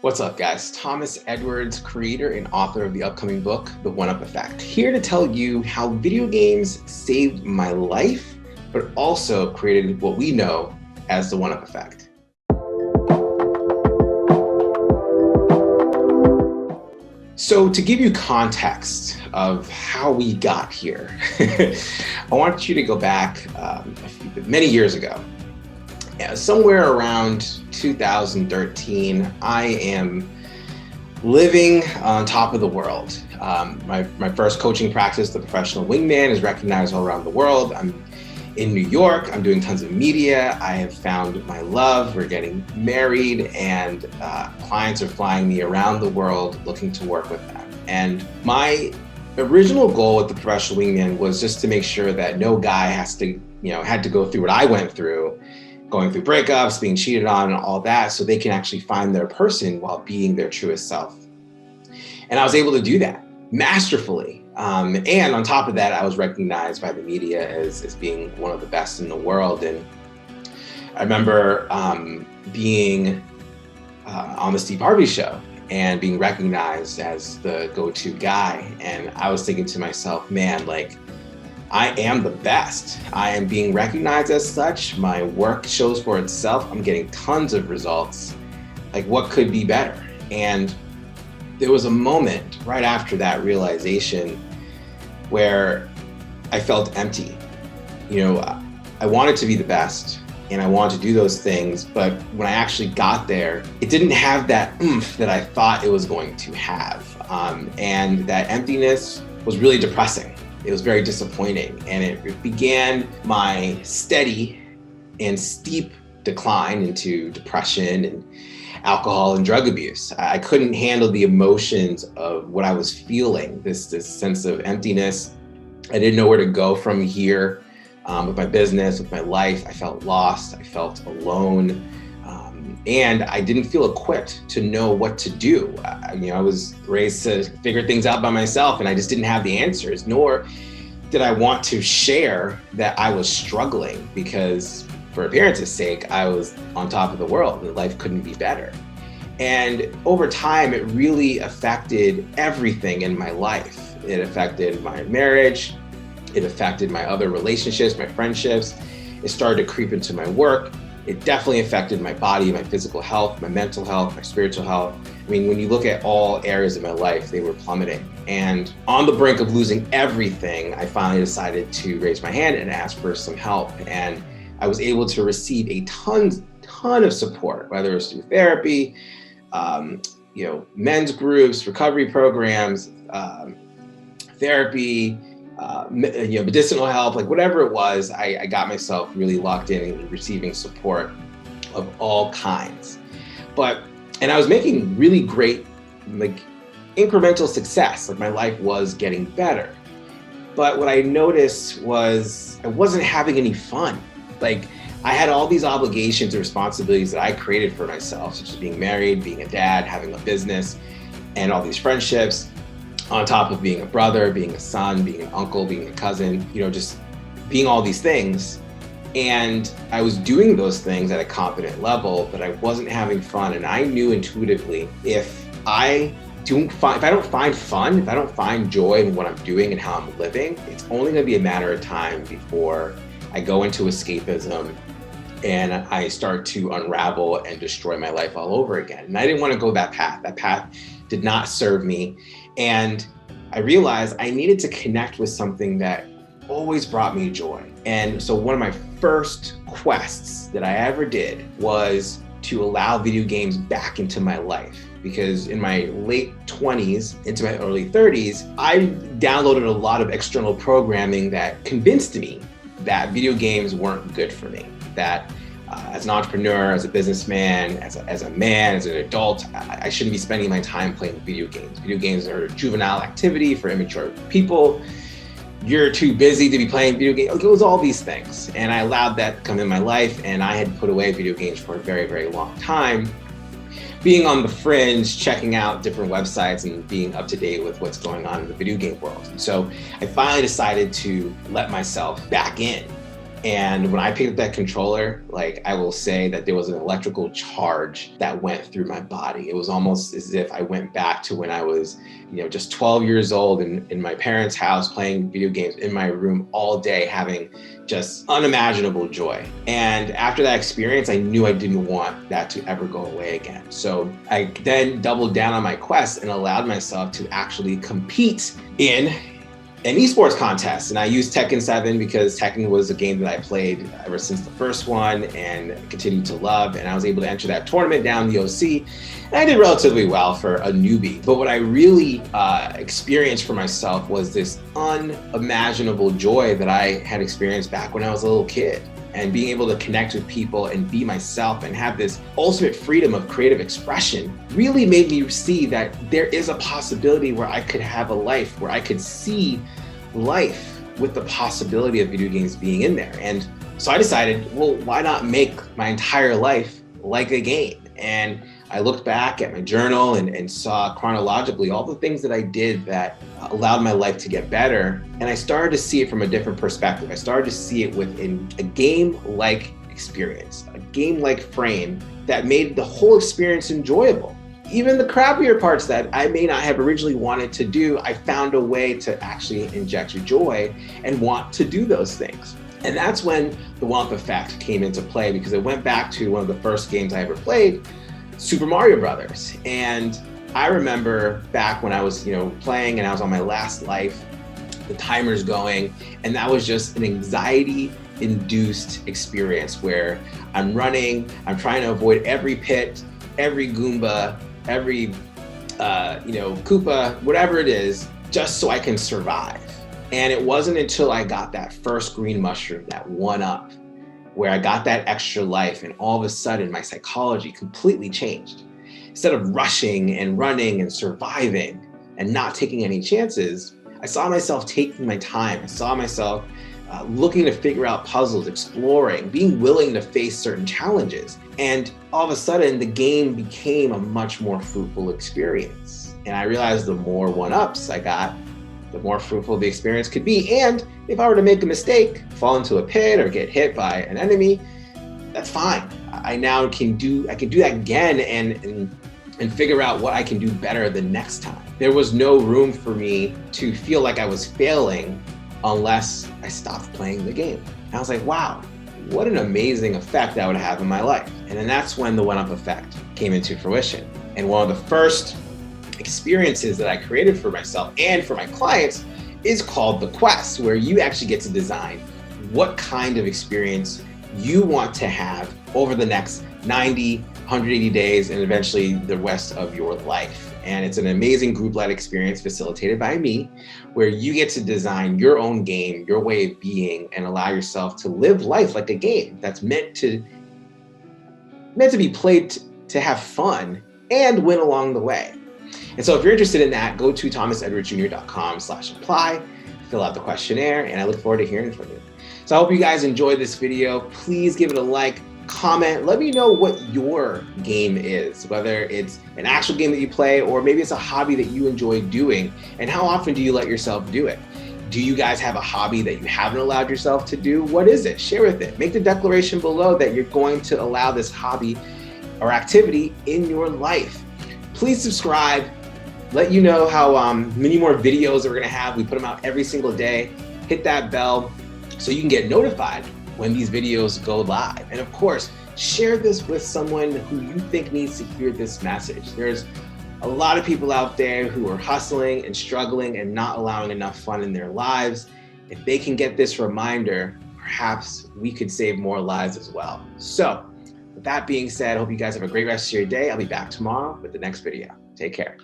What's up, guys? Thomas Edwards, creator and author of the upcoming book, The One-Up Effect, here to tell you how video games saved my life, but also created what we know as the One-Up Effect. So to give you context of how we got here, I want you to go back many years ago. Somewhere around 2013, I am living on top of the world. My first coaching practice, The Professional Wingman, is recognized all around the world. I'm in New York. I'm doing tons of media. I have found my love. We're getting married, and clients are flying me around the world looking to work with them. And my original goal with The Professional Wingman was just to make sure that no guy had to go through what I went through, going through breakups, being cheated on, and all that, so they can actually find their person while being their truest self. And I was able to do that masterfully. And on top of that, I was recognized by the media as being one of the best in the world. And I remember being on the Steve Harvey show and being recognized as the go-to guy. And I was thinking to myself, man, I am the best. I am being recognized as such. My work shows for itself. I'm getting tons of results. What could be better? And there was a moment right after that realization where I felt empty. I wanted to be the best and I wanted to do those things, but when I actually got there, it didn't have that oomph that I thought it was going to have. And that emptiness was really depressing. It was very disappointing, and it began my steady and steep decline into depression and alcohol and drug abuse. I couldn't handle the emotions of what I was feeling, this sense of emptiness. I didn't know where to go from here with my business, with my life. I felt lost, I felt alone, and I didn't feel equipped to know what to do. I was raised to figure things out by myself, and I just didn't have the answers, nor did I want to share that I was struggling, because for appearance's sake, I was on top of the world and life couldn't be better. And over time, it really affected everything in my life. It affected my marriage. It affected my other relationships, my friendships. It started to creep into my work. It definitely affected my body, my physical health, my mental health, my spiritual health. When you look at all areas of my life, they were plummeting. And on the brink of losing everything, I finally decided to raise my hand and ask for some help. And I was able to receive a ton of support, whether it's through therapy, men's groups, recovery programs, therapy, medicinal help, whatever it was. I got myself really locked in and receiving support of all kinds. And I was making really great, incremental success. My life was getting better. But what I noticed was I wasn't having any fun. I had all these obligations and responsibilities that I created for myself, such as being married, being a dad, having a business, and all these friendships, on top of being a brother, being a son, being an uncle, being a cousin, just being all these things. And I was doing those things at a competent level, but I wasn't having fun. And I knew intuitively, if I don't find fun, if I don't find joy in what I'm doing and how I'm living, it's only gonna be a matter of time before I go into escapism and I start to unravel and destroy my life all over again. And I didn't want to go that path. That path did not serve me. And I realized I needed to connect with something that always brought me joy. And so one of my first quests that I ever did was to allow video games back into my life. Because in my late 20s into my early 30s, I downloaded a lot of external programming that convinced me that video games weren't good for me. That as an entrepreneur, as a businessman, as a man, as an adult, I shouldn't be spending my time playing video games. Video games are a juvenile activity for immature people. You're too busy to be playing video games. It was all these things. And I allowed that to come in my life, and I had put away video games for a very, very long time. Being on the fringe, checking out different websites and being up to date with what's going on in the video game world. And so I finally decided to let myself back in. And when I picked up that controller, like, I will say that there was an electrical charge that went through my body. It was almost as if I went back to when I was, just 12 years old in my parents' house, playing video games in my room all day, having just unimaginable joy. And after that experience, I knew I didn't want that to ever go away again. So I then doubled down on my quest and allowed myself to actually compete in an esports contest. And I used Tekken 7 because Tekken was a game that I played ever since the first one and continued to love. And I was able to enter that tournament down the OC. And I did relatively well for a newbie. But what I really experienced for myself was this unimaginable joy that I had experienced back when I was a little kid. And being able to connect with people and be myself and have this ultimate freedom of creative expression really made me see that there is a possibility where I could have a life, where I could see life with the possibility of video games being in there. And so I decided, well, why not make my entire life like a game? And I looked back at my journal and saw chronologically all the things that I did that allowed my life to get better. And I started to see it from a different perspective. I started to see it within a game-like experience, a game-like frame that made the whole experience enjoyable. Even the crappier parts that I may not have originally wanted to do, I found a way to actually inject joy and want to do those things. And that's when the Wump effect came into play, because it went back to one of the first games I ever played, Super Mario Brothers. And I remember back when I was, playing and I was on my last life, the timer's going, and that was just an anxiety-induced experience where I'm running, I'm trying to avoid every pit, every Goomba, every, Koopa, whatever it is, just so I can survive. And it wasn't until I got that first green mushroom, that 1-up, where I got that extra life, and all of a sudden my psychology completely changed. Instead of rushing and running and surviving and not taking any chances, I saw myself taking my time. I saw myself looking to figure out puzzles, exploring, being willing to face certain challenges. And all of a sudden the game became a much more fruitful experience. And I realized the more 1-ups I got, the more fruitful the experience could be. And if I were to make a mistake, fall into a pit or get hit by an enemy, that's fine. I now can do that again and figure out what I can do better the next time. There was no room for me to feel like I was failing unless I stopped playing the game. And I was like, wow, what an amazing effect that would have in my life. And then that's when the 1-up effect came into fruition. And one of the first experiences that I created for myself and for my clients is called the Quest, where you actually get to design what kind of experience you want to have over the next 90, 180 days, and eventually the rest of your life. And it's an amazing group-led experience facilitated by me, where you get to design your own game, your way of being, and allow yourself to live life like a game that's meant to be played to have fun and win along the way. And so if you're interested in that, go to thomasedwardsjr.com/apply, fill out the questionnaire, and I look forward to hearing from you. So I hope you guys enjoyed this video. Please give it a like, comment, let me know what your game is, whether it's an actual game that you play or maybe it's a hobby that you enjoy doing, and how often do you let yourself do it? Do you guys have a hobby that you haven't allowed yourself to do? What is it? Share with it. Make the declaration below that you're going to allow this hobby or activity in your life. Please subscribe. Let you know how many more videos that we're gonna have. We put them out every single day. Hit that bell so you can get notified when these videos go live. And of course, share this with someone who you think needs to hear this message. There's a lot of people out there who are hustling and struggling and not allowing enough fun in their lives. If they can get this reminder, perhaps we could save more lives as well. So with that being said, I hope you guys have a great rest of your day. I'll be back tomorrow with the next video. Take care.